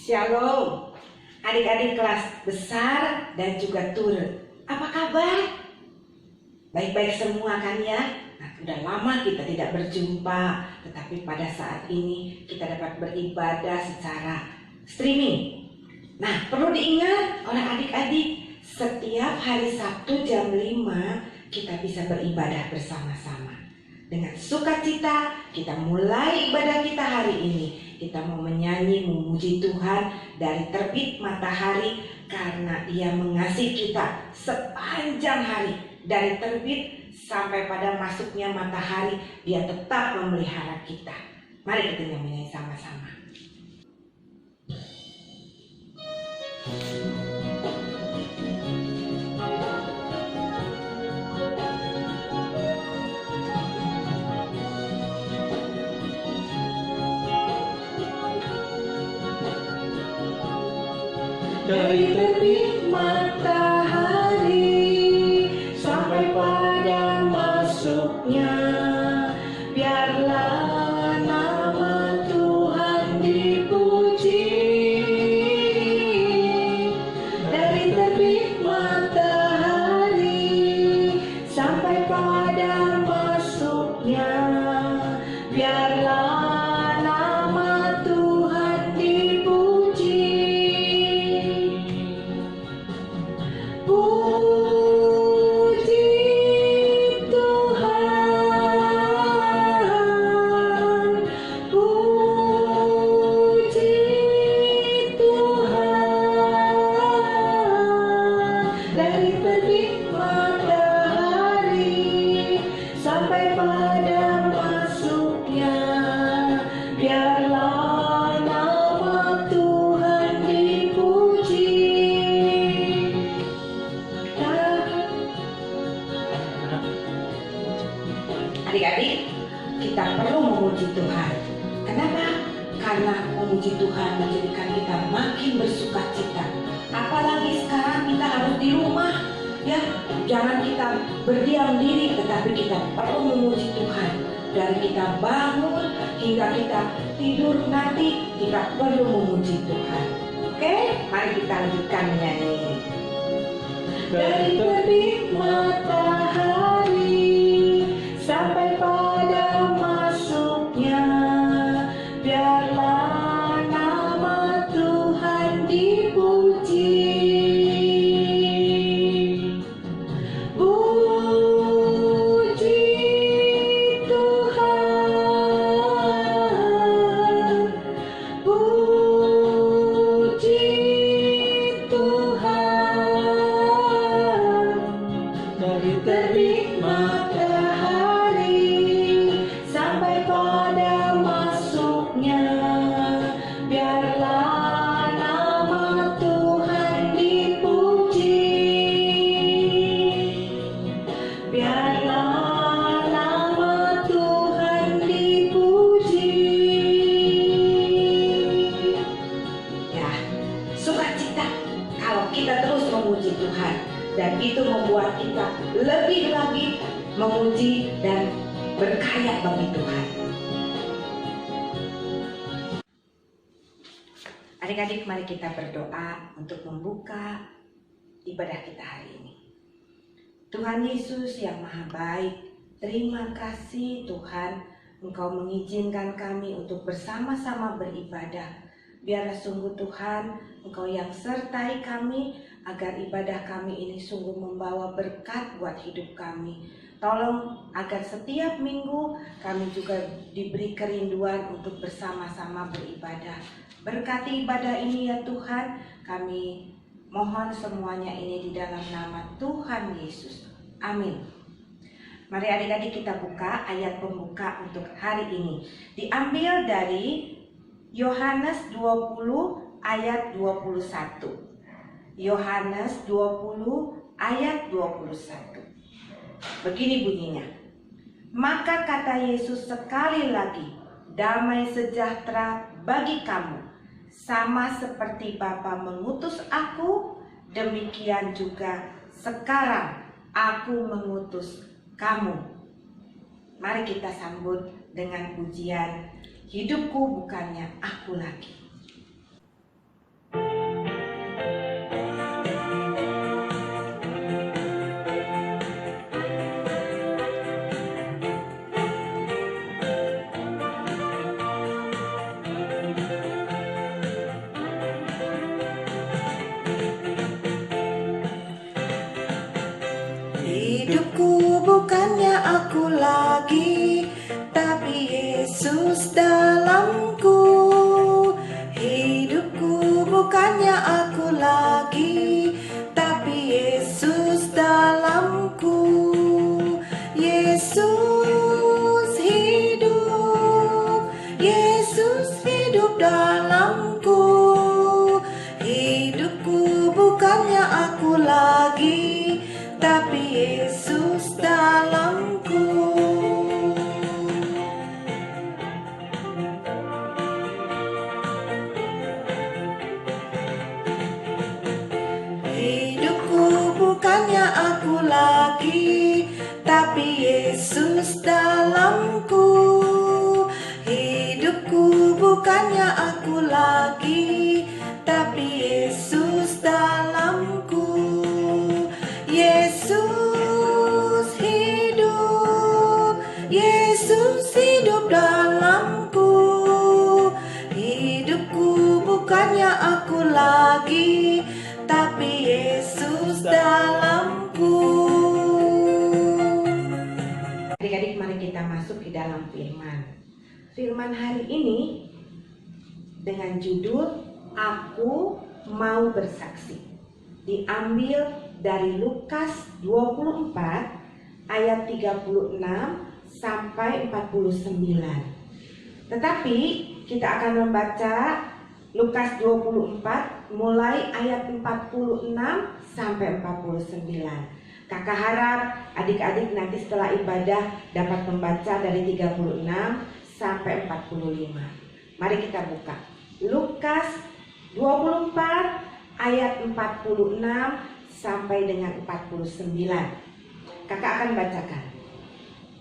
Shalom, adik-adik kelas besar dan juga turun. Apa kabar? Baik-baik semua kan ya? Nah, udah lama kita tidak berjumpa, tetapi pada saat ini kita dapat beribadah secara streaming. Nah, perlu diingat oleh adik-adik, setiap hari Sabtu jam 5 kita bisa beribadah bersama-sama. Dengan sukacita kita mulai ibadah kita hari ini. Kita mau menyanyi, memuji Tuhan dari terbit matahari karena Ia mengasihi kita sepanjang hari. Dari terbit sampai pada masuknya matahari, Dia tetap memelihara kita. Mari kita menyanyi sama-sama. Dari terbit matahari sampai pada masuknya, biarlah nama Tuhan dipuji. Dari terbit matahari sampai pada masuknya, biarlah Adik-adik, kita perlu memuji Tuhan. Kenapa? Karena memuji Tuhan menjadikan kita makin bersuka cita. Apalagi sekarang kita harus di rumah, ya. Jangan kita berdiam diri, tetapi kita perlu memuji Tuhan. Dari kita bangun hingga kita tidur nanti, kita perlu memuji Tuhan. Oke, mari kita lanjutkan menyanyi. Dari terbit matahari sampai pada masuknya, biarlah nama Tuhan dipuji. Puji Tuhan, puji Tuhan. Dari terbit matahari sampai pada masuknya, biarlah nama Tuhan dipuji. Biarlah nama Tuhan dipuji. Ya, sukacita kalau kita terus memuji Tuhan, dan itu membuat kita lebih lagi memuji dan berkarya bagi Tuhan. Adik-adik, mari kita berdoa untuk membuka ibadah kita hari ini. Tuhan Yesus yang Maha Baik, terima kasih Tuhan, Engkau mengizinkan kami untuk bersama-sama beribadah. Biarlah sungguh Tuhan, Engkau yang sertai kami, agar ibadah kami ini sungguh membawa berkat buat hidup kami. Tolong agar setiap minggu kami juga diberi kerinduan untuk bersama-sama beribadah. Berkati ibadah ini ya Tuhan, kami mohon semuanya ini di dalam nama Tuhan Yesus. Amin. Mari adik-adik kita buka ayat pembuka untuk hari ini. Diambil dari Yohanes 20 ayat 21. Yohanes 20 ayat 21. Begini bunyinya. Maka kata Yesus sekali lagi, damai sejahtera bagi kamu. Sama seperti Bapa mengutus aku, demikian juga sekarang aku mengutus kamu. Mari kita sambut dengan pujian, hidupku bukannya aku lagi. bukannya aku lagi, tapi Yesus dalamku. Yesus hidup, Yesus hidup dalamku. Hidupku bukannya aku lagi, tapi Yesus dalamku. Hidupku bukannya aku lagi, tapi Yesus dalamku. Hidupku bukannya aku lagi, tapi Yesus dalamku. Yesus hidup, Yesus hidup dalamku. Hidupku bukannya aku lagi, tapi Yesus dalamku. Adik-adik, mari kita masuk ke dalam firman. Firman hari ini dengan judul Aku Mau Bersaksi, diambil dari Lukas 24 ayat 36 sampai 49. Tetapi kita akan membaca Lukas 24 mulai ayat 46 sampai 49. Kakak harap adik-adik nanti setelah ibadah dapat membaca dari 36 sampai 45. Mari kita buka Lukas 24 ayat 46 sampai dengan 49. Kakak akan bacakan.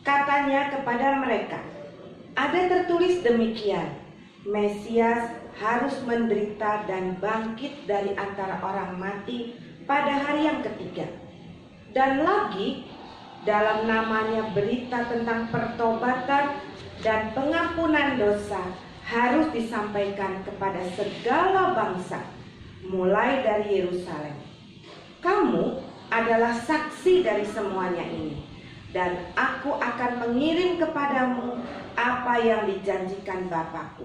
Katanya kepada mereka, ada tertulis demikian, Mesias harus menderita dan bangkit dari antara orang mati pada hari yang ketiga. Dan lagi dalam namanya berita tentang pertobatan dan pengampunan dosa harus disampaikan kepada segala bangsa, mulai dari Yerusalem. Kamu adalah saksi dari semuanya ini, dan aku akan mengirim kepadamu apa yang dijanjikan Bapakku.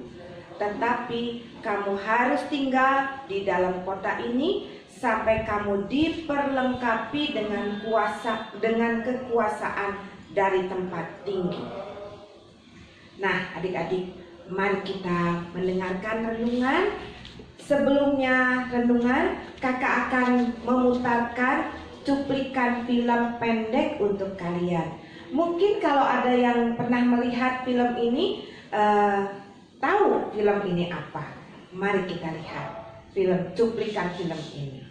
Tetapi kamu harus tinggal di dalam kota ini sampai kamu diperlengkapi dengan kekuasaan dari tempat tinggi. Nah, adik-adik, mari kita mendengarkan renungan. Sebelumnya renungan, kakak akan memutarkan cuplikan film pendek untuk kalian. Mungkin kalau ada yang pernah melihat film ini, tahu film ini apa. Mari kita lihat cuplikan film ini.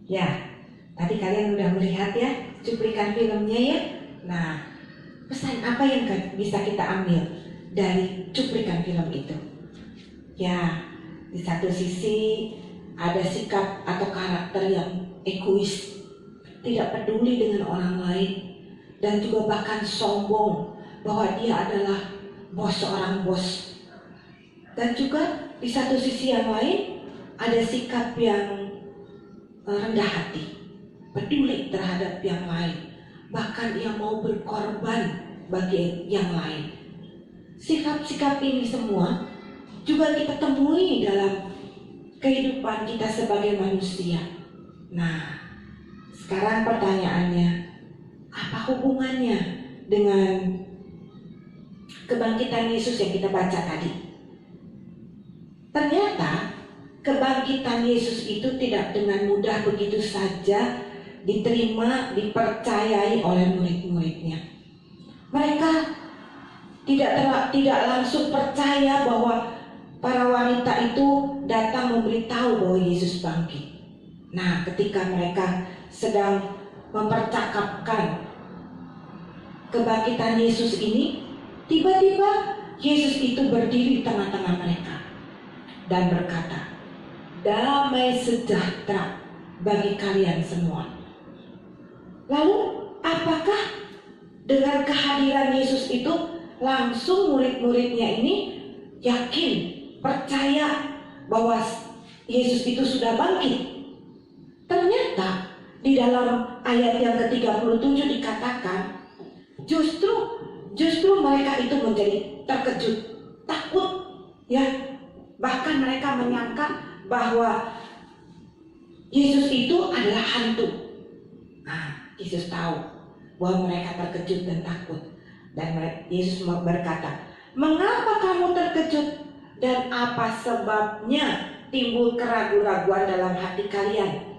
Ya, tadi kalian udah melihat ya cuplikan filmnya ya. Nah, pesan apa yang bisa kita ambil dari cuplikan film itu? Ya, di satu sisi ada sikap atau karakter yang egois, tidak peduli dengan orang lain, dan juga bahkan sombong bahwa dia adalah seorang bos. Dan juga di satu sisi yang lain ada sikap yang rendah hati, peduli terhadap yang lain, bahkan ia mau berkorban bagi yang lain. Sikap-sikap ini semua juga kita temui dalam kehidupan kita sebagai manusia. Nah, sekarang pertanyaannya, apa hubungannya dengan kebangkitan Yesus yang kita baca tadi? Ternyata kebangkitan Yesus itu tidak dengan mudah begitu saja diterima, dipercayai oleh murid-muridnya. Mereka tidak langsung percaya bahwa para wanita itu datang memberitahu bahwa Yesus bangkit. Nah, ketika mereka sedang mempercakapkan kebangkitan Yesus ini, Tiba-tiba Yesus itu berdiri di tengah-tengah mereka dan berkata, "Damai sejahtera bagi kalian semua." Lalu apakah dengan kehadiran Yesus itu langsung murid-muridnya ini yakin, percaya bahwa Yesus itu sudah bangkit? Ternyata di dalam ayat yang ke-37 dikatakan justru mereka itu menjadi terkejut, takut, ya. Bahkan mereka menyangka bahwa Yesus itu adalah hantu. Nah, Yesus tahu bahwa mereka terkejut dan takut. Dan Yesus berkata, "Mengapa kamu terkejut? Dan apa sebabnya timbul keraguan-raguan dalam hati kalian?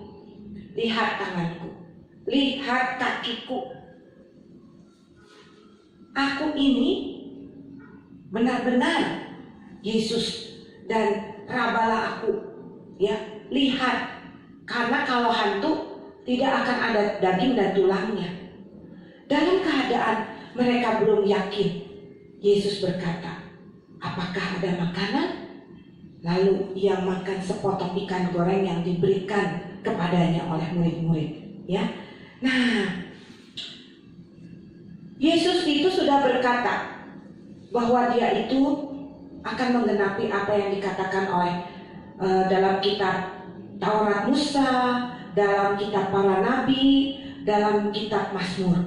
Lihat tanganku, lihat kakiku. Aku ini benar-benar Yesus, dan rabalah aku, ya. Lihat, karena kalau hantu tidak akan ada daging dan tulangnya." Dalam keadaan mereka belum yakin, Yesus berkata, "Apakah ada makanan?" Lalu ia makan sepotong ikan goreng yang diberikan kepadanya oleh murid-murid, ya. Nah, Yesus itu sudah berkata bahwa dia itu akan menggenapi apa yang dikatakan oleh dalam kitab Taurat Musa, dalam kitab para nabi, dalam kitab Mazmur,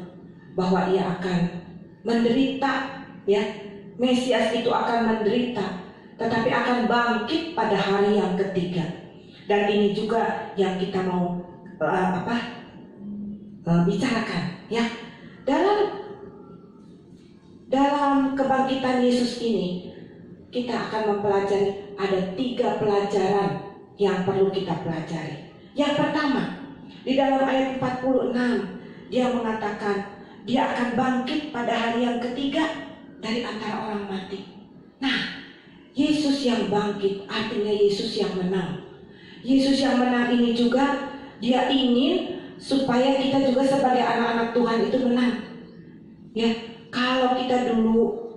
bahwa ia akan menderita, ya. Mesias itu akan menderita, tetapi akan bangkit pada hari yang ketiga. Dan ini juga yang kita mau bicarakan, ya. Dalam kebangkitan Yesus ini, kita akan mempelajari ada 3 pelajaran yang perlu kita pelajari. Yang pertama, di dalam ayat 46, dia mengatakan dia akan bangkit pada hari yang ketiga dari antara orang mati. Nah, Yesus yang bangkit artinya Yesus yang menang. Yesus yang menang ini juga dia ingin supaya kita juga sebagai anak-anak Tuhan itu menang. Ya, kalau kita dulu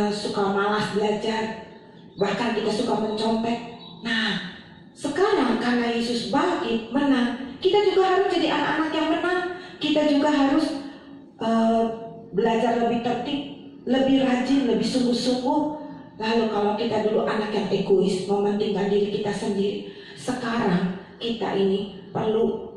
suka malas belajar, bahkan kita suka mencontek. Nah, sekarang karena Yesus bangkit menang, kita juga harus jadi anak-anak yang menang. Kita juga harus belajar lebih tertib, lebih rajin, lebih sungguh-sungguh. Lalu kalau kita dulu anak yang egois, mementingkan diri kita sendiri, sekarang kita ini perlu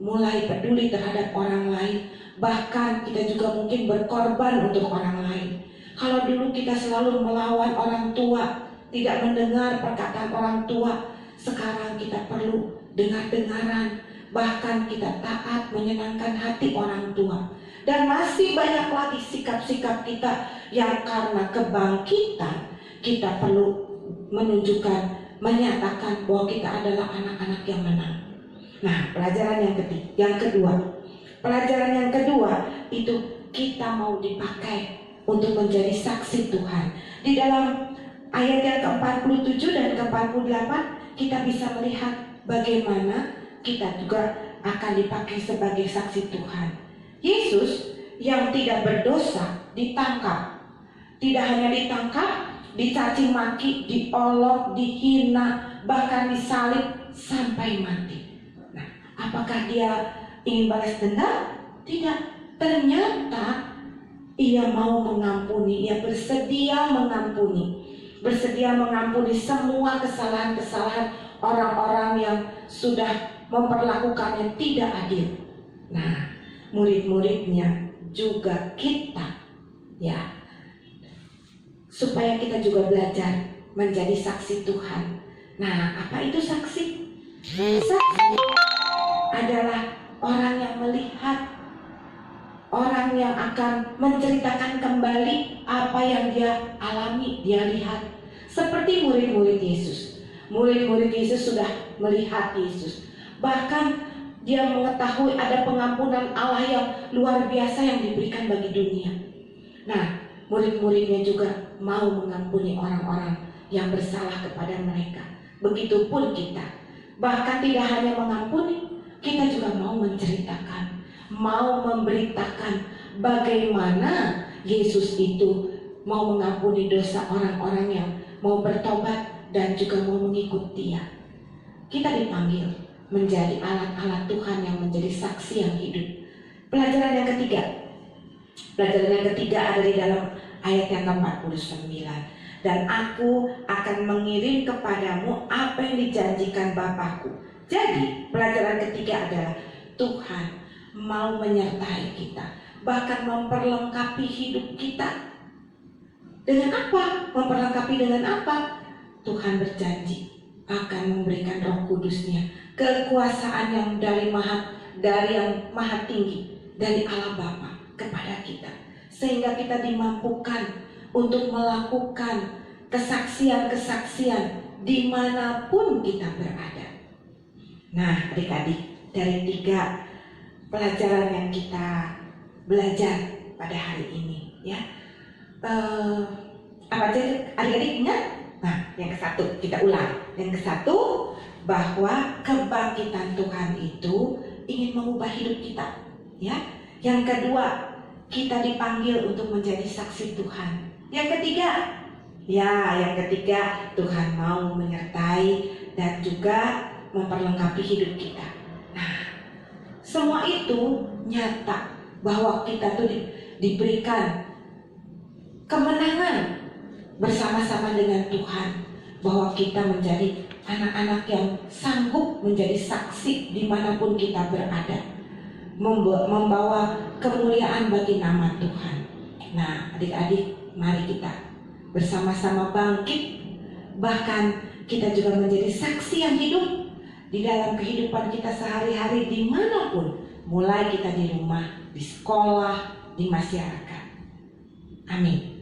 mulai peduli terhadap orang lain. Bahkan kita juga mungkin berkorban untuk orang lain. Kalau dulu kita selalu melawan orang tua, tidak mendengar perkataan orang tua, sekarang kita perlu dengar-dengaran. Bahkan kita taat menyenangkan hati orang tua. Dan masih banyak lagi sikap-sikap kita yang karena kebangkitan kita perlu menunjukkan, menyatakan bahwa kita adalah anak-anak yang menang. Nah, pelajaran yang kedua. Pelajaran yang kedua itu kita mau dipakai untuk menjadi saksi Tuhan. Di dalam ayat yang ke-47 dan ke-48 kita bisa melihat bagaimana kita juga akan dipakai sebagai saksi Tuhan. Yesus yang tidak berdosa ditangkap. Tidak hanya ditangkap, dicaci maki, diolok, dihina, bahkan disalib sampai mati. Nah, apakah dia ingin balas dendam? Tidak. Ternyata ia mau mengampuni, ia bersedia mengampuni. Bersedia mengampuni semua kesalahan-kesalahan orang-orang yang sudah memperlakukannya tidak adil. Nah, murid-muridnya juga kita, ya, supaya kita juga belajar menjadi saksi Tuhan. Nah, apa itu saksi? Saksi adalah orang yang melihat, orang yang akan menceritakan kembali apa yang dia alami, dia lihat. Seperti murid-murid Yesus. Murid-murid Yesus sudah melihat Yesus. Bahkan dia mengetahui ada pengampunan Allah yang luar biasa yang diberikan bagi dunia. Nah, murid-muridnya juga mau mengampuni orang-orang yang bersalah kepada mereka. Begitupun kita. Bahkan tidak hanya mengampuni, kita juga mau menceritakan, mau memberitakan bagaimana Yesus itu mau mengampuni dosa orang-orang yang mau bertobat dan juga mau mengikut Dia. Kita dipanggil menjadi alat-alat Tuhan yang menjadi saksi yang hidup. Pelajaran yang ketiga ada di dalam ayat yang ke-49. Dan aku akan mengirim kepadamu apa yang dijanjikan Bapakku. Jadi pelajaran ketiga adalah Tuhan mau menyertai kita, bahkan memperlengkapi hidup kita. Dengan apa? Memperlengkapi dengan apa? Tuhan berjanji akan memberikan Roh Kudus-Nya, kekuasaan yang dari yang maha tinggi, dari Allah Bapa kepada kita, sehingga kita dimampukan untuk melakukan kesaksian-kesaksian dimanapun kita berada. Nah, adik-adik, dari 3 pelajaran yang kita belajar pada hari ini, ya, apa aja adik-adik ingat? Nah, yang ke-1 kita ulang. Yang ke-1, bahwa kebangkitan Tuhan itu ingin mengubah hidup kita, ya. Yang kedua, kita dipanggil untuk menjadi saksi Tuhan. Yang ketiga, Tuhan mau menyertai dan juga memperlengkapi hidup kita. Nah, semua itu nyata bahwa kita tuh diberikan kemenangan bersama-sama dengan Tuhan, bahwa kita menjadi anak-anak yang sanggup menjadi saksi dimanapun kita berada, membawa kemuliaan bagi nama Tuhan. Nah, adik-adik, mari kita bersama-sama bangkit, bahkan kita juga menjadi saksi yang hidup di dalam kehidupan kita sehari-hari dimanapun, mulai kita di rumah, di sekolah, di masyarakat. Amin.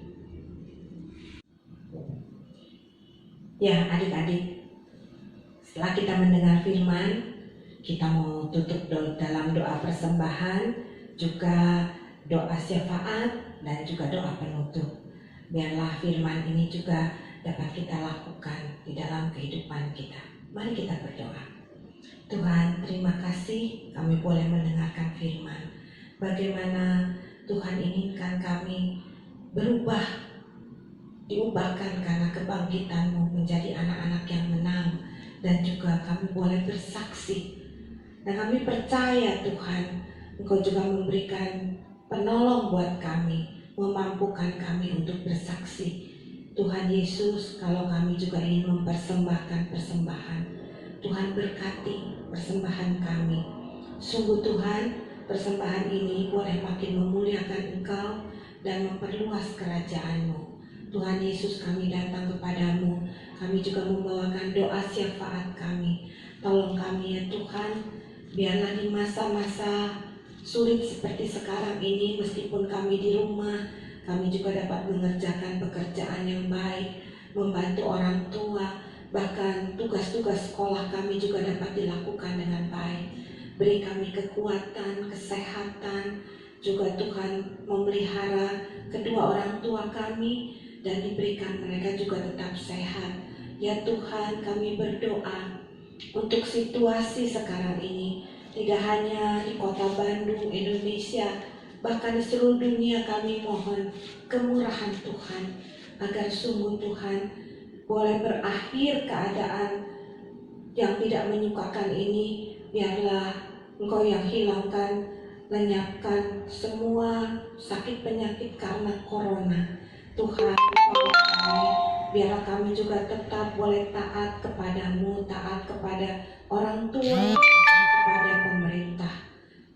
Ya, adik-adik, setelah kita mendengar firman, kita mau tutup dalam doa persembahan, juga doa syafaat, dan juga doa penutup. Biarlah firman ini juga dapat kita lakukan di dalam kehidupan kita. Mari kita berdoa. Tuhan, terima kasih kami boleh mendengarkan firman. Bagaimana Tuhan inginkan kami berubah, diubahkan karena kebangkitan-Mu menjadi anak-anak yang menang, dan juga kami boleh bersaksi. Dan kami percaya Tuhan, Engkau juga memberikan penolong buat kami, memampukan kami untuk bersaksi. Tuhan Yesus, kalau kami juga ingin mempersembahkan persembahan, Tuhan berkati persembahan kami. Sungguh Tuhan, persembahan ini boleh makin memuliakan Engkau dan memperluas kerajaan-Mu. Tuhan Yesus, kami datang kepadamu, kami juga membawakan doa syafaat kami. Tolong kami ya Tuhan, biarlah di masa-masa sulit seperti sekarang ini, meskipun kami di rumah, kami juga dapat mengerjakan pekerjaan yang baik, membantu orang tua, bahkan tugas-tugas sekolah kami juga dapat dilakukan dengan baik. Beri kami kekuatan, kesehatan, juga Tuhan memelihara kedua orang tua kami, dan diberikan mereka juga tetap sehat. Ya Tuhan, kami berdoa untuk situasi sekarang ini, tidak hanya di kota Bandung, Indonesia, bahkan di seluruh dunia. Kami mohon kemurahan Tuhan, agar sungguh Tuhan boleh berakhir keadaan yang tidak menyukakan ini. Biarlah Engkau yang hilangkan, lenyapkan semua sakit penyakit karena corona. Tuhan, biarlah kami juga tetap boleh taat kepadamu, taat kepada orang tua, kepada pemerintah.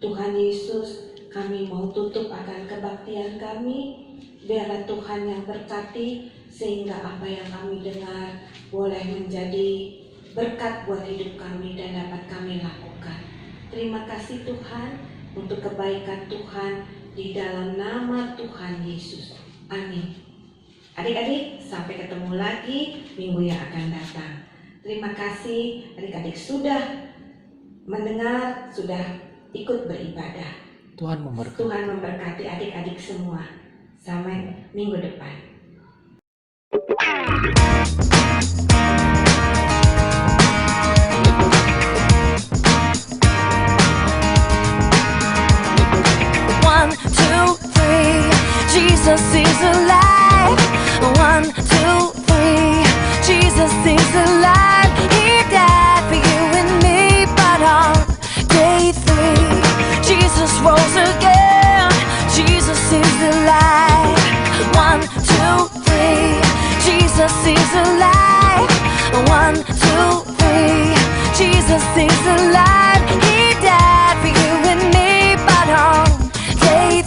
Tuhan Yesus, kami mau tutup akan kebaktian kami. Biarlah Tuhan yang berkati, sehingga apa yang kami dengar boleh menjadi berkat buat hidup kami dan dapat kami lakukan. Terima kasih Tuhan untuk kebaikan Tuhan, di dalam nama Tuhan Yesus. Amin. Adik-adik, sampai ketemu lagi minggu yang akan datang. Terima kasih adik-adik sudah mendengar, sudah ikut beribadah. Tuhan memberkati. Tuhan memberkati adik-adik semua. Sampai minggu depan. One, two, three, Jesus is alive.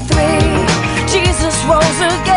3, Jesus rose again.